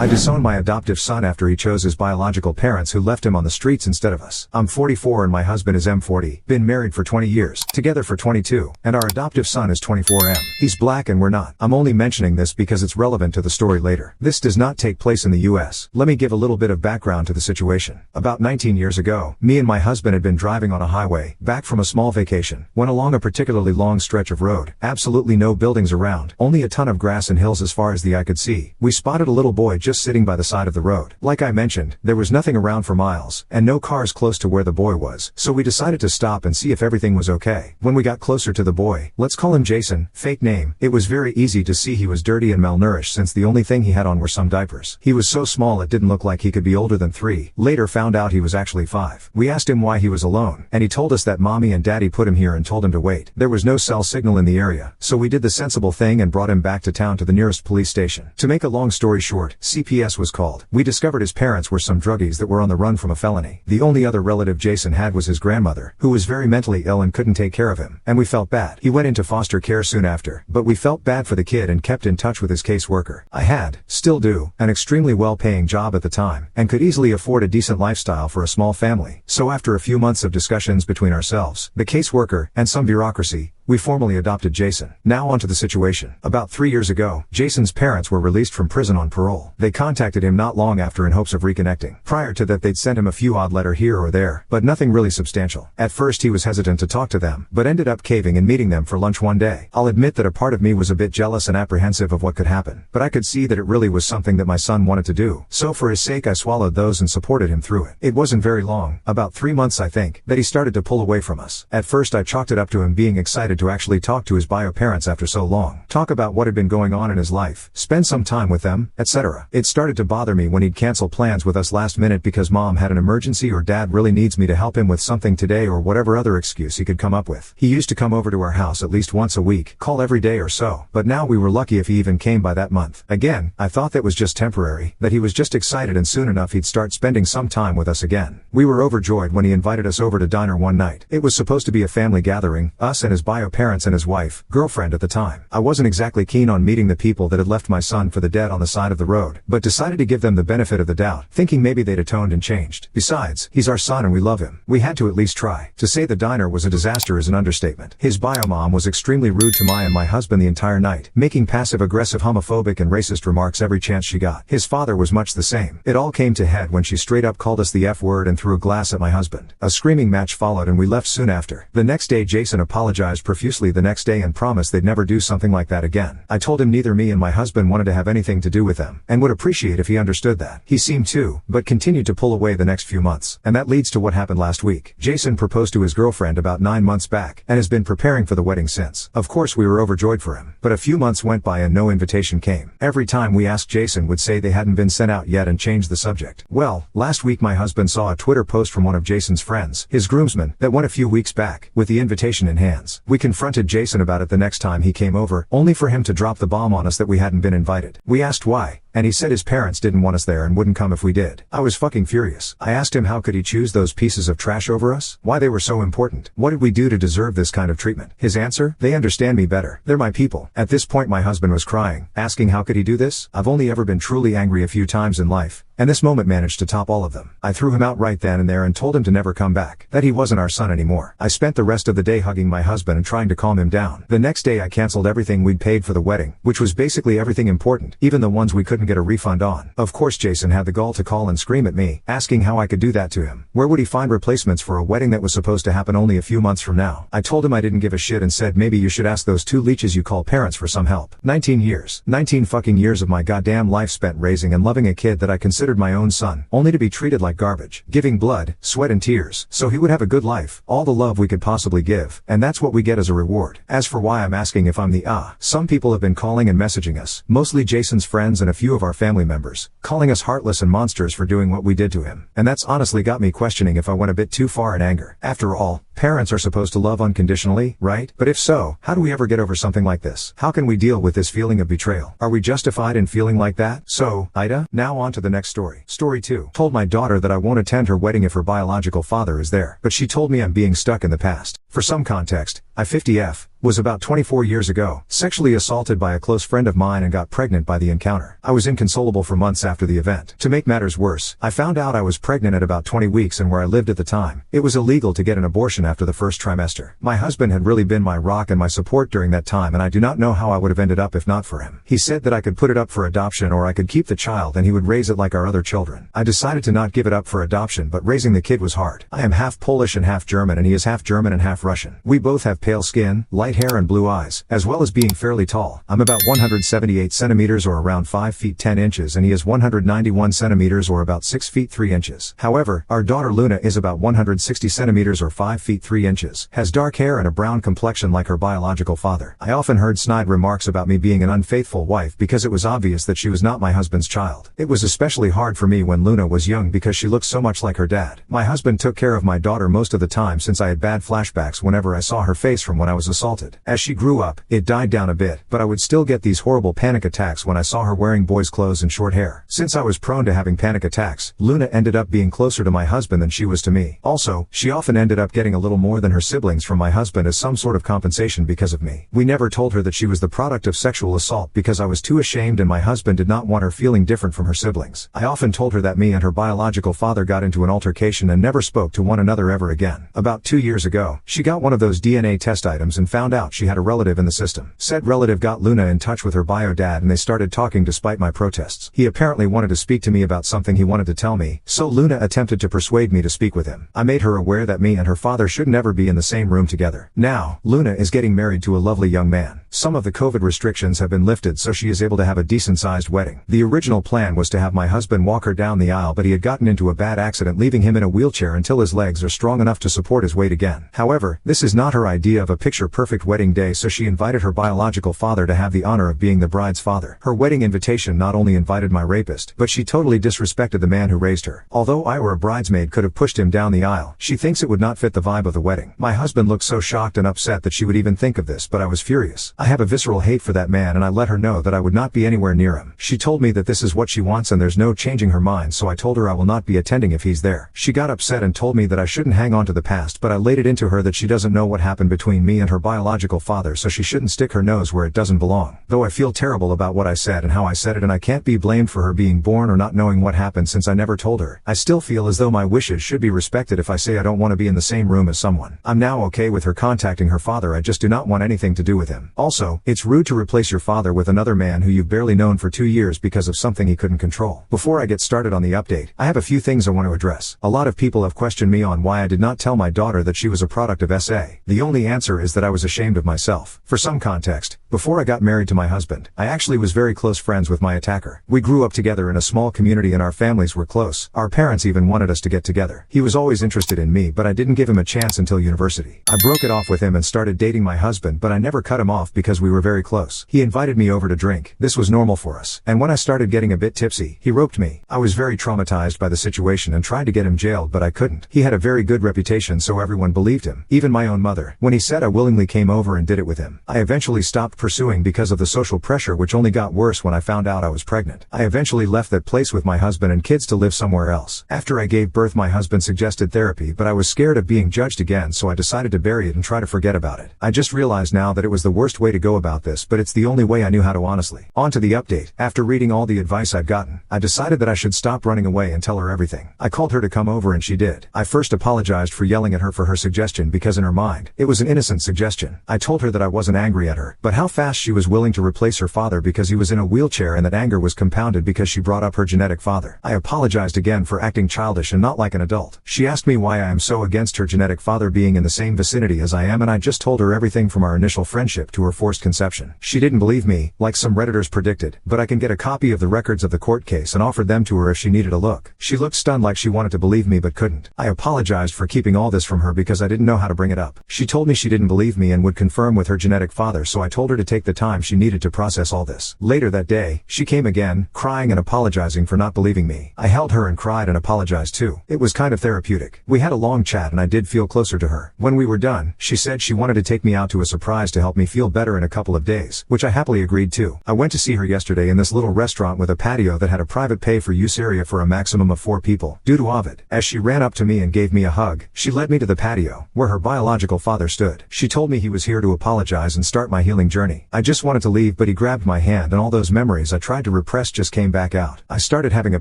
I disowned my adoptive son after he chose his biological parents who left him on the streets instead of us. I'm 44 and my husband is M40, been married for 20 years, together for 22, and our adoptive son is 24M. He's black and we're not. I'm only mentioning this because it's relevant to the story later. This does not take place in the US. Let me give a little bit of background to the situation. About 19 years ago, me and my husband had been driving on a highway, back from a small vacation, when along a particularly long stretch of road, absolutely no buildings around, only a ton of grass and hills as far as the eye could see, we spotted a little boy just sitting by the side of the road. Like I mentioned, there was nothing around for miles, and no cars close to where the boy was, so we decided to stop and see if everything was okay. When we got closer to the boy, let's call him Jason, fake name, it was very easy to see he was dirty and malnourished since the only thing he had on were some diapers. He was so small it didn't look like he could be older than 3, later found out he was actually 5. We asked him why he was alone, and he told us that mommy and daddy put him here and told him to wait. There was no cell signal in the area, so we did the sensible thing and brought him back to town to the nearest police station. To make a long story short, CPS was called. We discovered his parents were some druggies that were on the run from a felony. The only other relative Jason had was his grandmother, who was very mentally ill and couldn't take care of him, and we felt bad. He went into foster care soon after, but we felt bad for the kid and kept in touch with his caseworker. I had, still do, an extremely well-paying job at the time, and could easily afford a decent lifestyle for a small family. So after a few months of discussions between ourselves, the caseworker, and some bureaucracy, we formally adopted Jason. Now onto the situation. About 3 years ago, Jason's parents were released from prison on parole. They contacted him not long after in hopes of reconnecting. Prior to that they'd sent him a few odd letters here or there, but nothing really substantial. At first he was hesitant to talk to them, but ended up caving and meeting them for lunch one day. I'll admit that a part of me was a bit jealous and apprehensive of what could happen, but I could see that it really was something that my son wanted to do. So for his sake I swallowed those and supported him through it. It wasn't very long, about 3 months I think, that he started to pull away from us. At first I chalked it up to him being excited to actually talk to his bio parents after so long, talk about what had been going on in his life, spend some time with them, etc. It started to bother me when he'd cancel plans with us last minute because mom had an emergency or dad really needs me to help him with something today or whatever other excuse he could come up with. He used to come over to our house at least once a week, call every day or so, but now we were lucky if he even came by that month. Again, I thought that was just temporary, that he was just excited and soon enough he'd start spending some time with us again. We were overjoyed when he invited us over to diner one night. It was supposed to be a family gathering, us and his bio parents and his wife, girlfriend at the time. I wasn't exactly keen on meeting the people that had left my son for the dead on the side of the road, but decided to give them the benefit of the doubt, thinking maybe they'd atoned and changed. Besides, he's our son and we love him. We had to at least try. To say the diner was a disaster is an understatement. His bio mom was extremely rude to my and my husband the entire night, making passive-aggressive homophobic and racist remarks every chance she got. His father was much the same. It all came to head when she straight up called us the F word and threw a glass at my husband. A screaming match followed and we left soon after. The next day Jason apologized profusely the next day and promised they'd never do something like that again. I told him neither me and my husband wanted to have anything to do with them, and would appreciate if he understood that. He seemed to, but continued to pull away the next few months. And that leads to what happened last week. Jason proposed to his girlfriend about 9 months back, and has been preparing for the wedding since. Of course we were overjoyed for him, but a few months went by and no invitation came. Every time we asked Jason would say they hadn't been sent out yet and changed the subject. Well, last week my husband saw a Twitter post from one of Jason's friends, his groomsmen, that went a few weeks back, with the invitation in hands. We confronted Jason about it the next time he came over, only for him to drop the bomb on us that we hadn't been invited. We asked why, and he said his parents didn't want us there and wouldn't come if we did. I was fucking furious. I asked him how could he choose those pieces of trash over us? Why they were so important? What did we do to deserve this kind of treatment? His answer? They understand me better. They're my people. At this point my husband was crying, asking how could he do this? I've only ever been truly angry a few times in life, and this moment managed to top all of them. I threw him out right then and there and told him to never come back, that he wasn't our son anymore. I spent the rest of the day hugging my husband and trying to calm him down. The next day I canceled everything we'd paid for the wedding, which was basically everything important, even the ones we couldn't get a refund on. Of course Jason had the gall to call and scream at me, asking how I could do that to him. Where would he find replacements for a wedding that was supposed to happen only a few months from now? I told him I didn't give a shit and said maybe you should ask those 2 leeches you call parents for some help. 19 years. 19 fucking years of my goddamn life spent raising and loving a kid that I considered my own son, only to be treated like garbage, giving blood, sweat and tears, so he would have a good life, all the love we could possibly give, and that's what we get as a reward. As for why I'm asking if I'm the some people have been calling and messaging us, mostly Jason's friends and a few of our family members, calling us heartless and monsters for doing what we did to him, and that's honestly got me questioning if I went a bit too far in anger. After all, Parents are supposed to love unconditionally, right? But if so, how do we ever get over something like this? How can we deal with this feeling of betrayal? Are we justified in feeling like that? So, Ida, now on to the next story. Story 2. Told my daughter that I won't attend her wedding if her biological father is there, but she told me I'm being stuck in the past. For some context, I 50F was about 24 years ago, sexually assaulted by a close friend of mine and got pregnant by the encounter. I was inconsolable for months after the event. To make matters worse, I found out I was pregnant at about 20 weeks, and where I lived at the time, it was illegal to get an abortion after the first trimester. My husband had really been my rock and my support during that time, and I do not know how I would have ended up if not for him. He said that I could put it up for adoption or I could keep the child and he would raise it like our other children. I decided to not give it up for adoption, but raising the kid was hard. I am half Polish and half German, and he is half German and half Russian. We both have pale skin, light hair and blue eyes, as well as being fairly tall. I'm about 178 centimeters or around 5 feet 10 inches and he is 191 centimeters or about 6 feet 3 inches. However, our daughter Luna is about 160 centimeters or 5 feet 3 inches, has dark hair and a brown complexion like her biological father. I often heard snide remarks about me being an unfaithful wife because it was obvious that she was not my husband's child. It was especially hard for me when Luna was young because she looked so much like her dad. My husband took care of my daughter most of the time since I had bad flashbacks whenever I saw her face from when I was assaulted. As she grew up, it died down a bit, but I would still get these horrible panic attacks when I saw her wearing boys' clothes and short hair. Since I was prone to having panic attacks, Luna ended up being closer to my husband than she was to me. Also, she often ended up getting a little more than her siblings from my husband as some sort of compensation because of me. We never told her that she was the product of sexual assault because I was too ashamed and my husband did not want her feeling different from her siblings. I often told her that me and her biological father got into an altercation and never spoke to one another ever again. About 2 years ago, she got one of those DNA test items and found out she had a relative in the system. Said relative got Luna in touch with her bio dad and they started talking despite my protests. He apparently wanted to speak to me about something he wanted to tell me, so Luna attempted to persuade me to speak with him. I made her aware that me and her father should never be in the same room together. Now, Luna is getting married to a lovely young man. Some of the COVID restrictions have been lifted so she is able to have a decent-sized wedding. The original plan was to have my husband walk her down the aisle, but he had gotten into a bad accident leaving him in a wheelchair until his legs are strong enough to support his weight again. However, this is not her idea of a picture-perfect wedding day, so she invited her biological father to have the honor of being the bride's father. Her wedding invitation not only invited my rapist, but she totally disrespected the man who raised her. Although I were a bridesmaid could have pushed him down the aisle, she thinks it would not fit the vibe of the wedding. My husband looked so shocked and upset that she would even think of this, but I was furious. I have a visceral hate for that man and I let her know that I would not be anywhere near him. She told me that this is what she wants and there's no changing her mind, so I told her I will not be attending if he's there. She got upset and told me that I shouldn't hang on to the past, but I laid it into her that she doesn't know what happened between me and her biological father, so she shouldn't stick her nose where it doesn't belong. Though I feel terrible about what I said and how I said it, and I can't be blamed for her being born or not knowing what happened since I never told her, I still feel as though my wishes should be respected if I say I don't want to be in the same room as someone. I'm now okay with her contacting her father, I just do not want anything to do with him. Also, it's rude to replace your father with another man who you've barely known for 2 years because of something he couldn't control. Before I get started on the update, I have a few things I want to address. A lot of people have questioned me on why I did not tell my daughter that she was a product of SA. The only answer is that I was ashamed of myself. For some context, before I got married to my husband, I actually was very close friends with my attacker. We grew up together in a small community and our families were close. Our parents even wanted us to get together. He was always interested in me, but I didn't give him a chance until university. I broke it off with him and started dating my husband, but I never cut him off because we were very close. He invited me over to drink. This was normal for us. And when I started getting a bit tipsy, he roped me. I was very traumatized by the situation and tried to get him jailed, but I couldn't. He had a very good reputation, so everyone believed him. Even my own mother. When he said I willingly came over and did it with him. I eventually stopped pursuing because of the social pressure, which only got worse when I found out I was pregnant. I eventually left that place with my husband and kids to live somewhere else. After I gave birth, my husband suggested therapy, but I was scared of being judged again, so I decided to bury it and try to forget about it. I just realized now that it was the worst way to go about this, but it's the only way I knew how to honestly. On to the update. After reading all the advice I'd gotten, I decided that I should stop running away and tell her everything. I called her to come over and she did. I first apologized for yelling at her for her suggestion because in her mind, it was an innocent suggestion. I told her that I wasn't angry at her, but how fast she was willing to replace her father because he was in a wheelchair, and that anger was compounded because she brought up her genetic father. I apologized again for acting childish and not like an adult. She asked me why I am so against her genetic father being in the same vicinity as I am, and I just told her everything from our initial friendship to her forced conception. She didn't believe me, like some Redditors predicted, but I can get a copy of the records of the court case and offered them to her if she needed a look. She looked stunned, like she wanted to believe me but couldn't. I apologized for keeping all this from her because I didn't know how to bring it up. She told me she didn't believe me and would confirm with her genetic father, so I told her to take the time she needed to process all this. Later that day, she came again, crying and apologizing for not believing me. I held her and cried and apologized too. It was kind of therapeutic. We had a long chat and I did feel closer to her. When we were done, she said she wanted to take me out to a surprise to help me feel better in a couple of days, which I happily agreed to. I went to see her yesterday in this little restaurant with a patio that had a private pay-for-use area for a maximum of 4 people, due to Ovid. As she ran up to me and gave me a hug, she led me to the patio, where her biological father stood. She told me he was here to apologize and start my healing journey. I just wanted to leave, but he grabbed my hand and all those memories I tried to repress just came back out. I started having a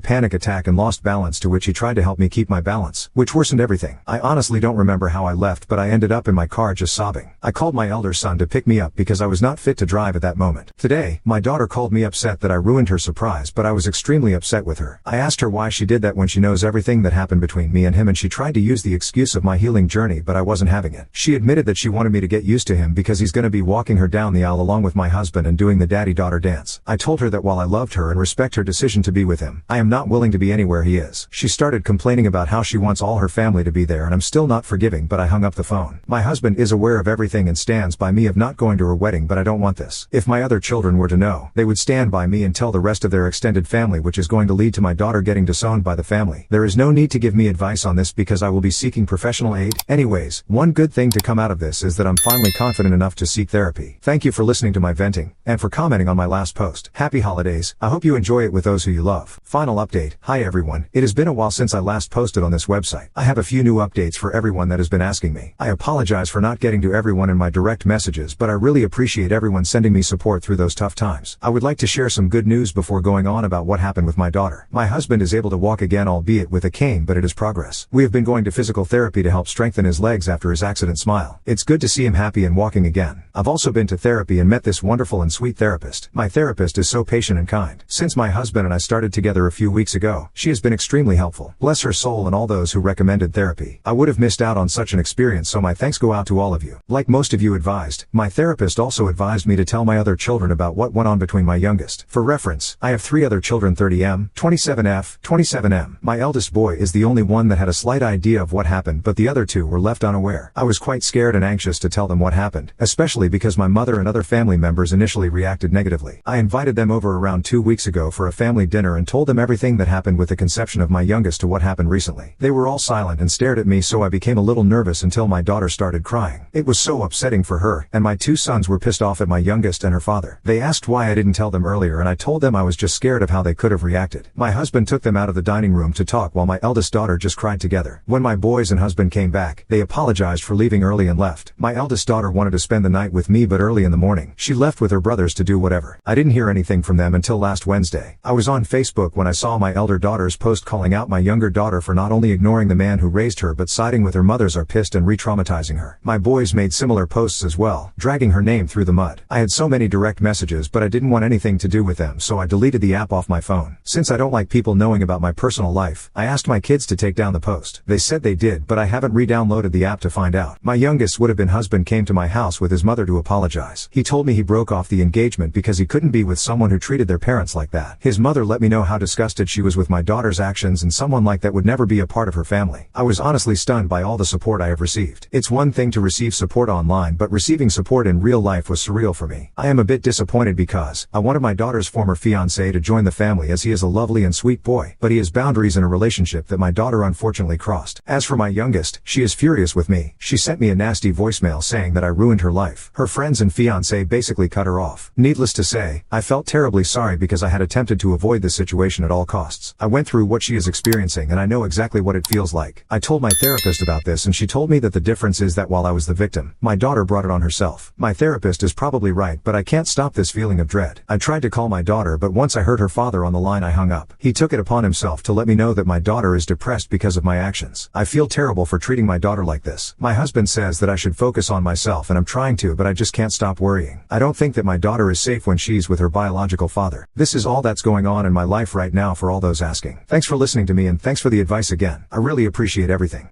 panic attack and lost balance, to which he tried to help me keep my balance, which worsened everything. I honestly don't remember how I left, but I ended up in my car just sobbing. I called my elder son to pick me up because I was not fit to drive at that moment. Today, my daughter called me upset that I ruined her surprise, but I was extremely upset with her. I asked her why she did that when she knows everything that happened between me and him, and she tried to use the excuse of my healing journey, but I wasn't having it. She admitted that she wanted me to get used to him because he's gonna be walking her down the aisle along with my husband and doing the daddy-daughter dance. I told her that while I loved her and respect her decision to be with him, I am not willing to be anywhere he is. She started complaining about how she wants all her family to be there, and I'm still not forgiving, but I hung up the phone. My husband is aware of everything and stands by me of not going to her wedding, but I don't want this. If my other children were to know, they would stand by me and tell the rest of their extended family, which is going to lead to my daughter getting disowned by the family. There is no need to give me advice on this because I will be seeking professional aid. Anyways, one good thing to come out of this is that I'm finally confident enough to seek therapy. Thank you for listening to my venting, and for commenting on my last post. Happy holidays. I hope you enjoy it with those who you love. Final update. Hi everyone. It has been a while since I last posted on this website. I have a few new updates for everyone that has been asking me. I apologize for not getting to everyone in my direct messages, but I really appreciate everyone sending me support through those tough times. I would like to share some good news before going on about what happened with my daughter. My husband is able to walk again, albeit with a cane, but it is progress. We have been going to physical therapy to help strengthen his legs after his accident. Smile. It's good to see him happy and walking again. I've also been to therapy and met this wonderful and sweet therapist. My therapist is so patient and kind. Since my husband and I started together a few weeks ago, she has been extremely helpful. Bless her soul and all those who recommended therapy. I would have missed out on such an experience, so my thanks go out to all of you. Like most of you advised, my therapist also advised me to tell my other children about what went on between my youngest. For reference, I have 3 other children, 30M, 27F, 27M. My eldest boy is the only one that had a slight idea of what happened, but the other 2 were left unaware. I was quite scared and anxious to tell them what happened, especially because my mother and other family members initially reacted negatively. I invited them over around 2 weeks ago for a family dinner and told them everything that happened with the conception of my youngest to what happened recently. They were all silent and stared at me, so I became a little nervous until my daughter started crying. It was so upsetting for her, and my 2 sons were pissed off at my youngest and her father. They asked why I didn't tell them earlier, and I told them I was just scared of how they could have reacted. My husband took them out of the dining room to talk while my eldest daughter just cried together. When my boys and husband came back, they apologized for leaving early and left. My eldest daughter wanted to spend the night with me, but early in the morning, she left with her brothers to do whatever. I didn't hear anything from them until last Wednesday. I was on Facebook when I saw my elder daughter's post calling out my younger daughter for not only ignoring the man who raised her but siding with her mothers are pissed and re-traumatizing her. My boys made similar posts as well, dragging her name through the mud. I had so many direct messages, but I didn't want anything to do with them, so I deleted the app off my phone. Since I don't like people knowing about my personal life, I asked my kids to take down the post. They said they did, but I haven't re-downloaded the app to find out. My youngest would-have-been husband came to my house with his mother to apologize. He told me he broke off the engagement because he couldn't be with someone who treated their parents like that. His mother let me know how disgusted she was with my daughter's actions, and someone like that would never be a part of her family. I was honestly stunned by all the support I have received. It's one thing to receive support online, but receiving support in real life was surreal for me. I am a bit disappointed because I wanted my daughter's former fiancé to join the family, as he is a lovely and sweet boy, but he has boundaries in a relationship that my daughter unfortunately crossed. As for my youngest, she is furious with me. She sent me a nasty voicemail saying that I ruined her life. Her friends and fiancé basically cut her off. Needless to say, I felt terribly sorry because I had attempted to avoid this situation at all costs. I went through what she is experiencing and I know exactly what it feels like. I told my therapist about this and she told me that the difference is that while I was the victim, my daughter brought it on herself. My therapist is probably right, but I can't stop this feeling of dread. I tried to call my daughter, but once I heard her father on the line, I hung up. He took it upon himself to let me know that my daughter is depressed because of my actions. I feel terrible for treating my daughter like this. My husband says that I should focus on myself, and I'm trying to, but I just can't stop worrying. I don't think that my daughter is safe when she's with her biological father. This is all that's going on in my life right now, for all those asking. Thanks for listening to me and thanks for the advice again. I really appreciate everything.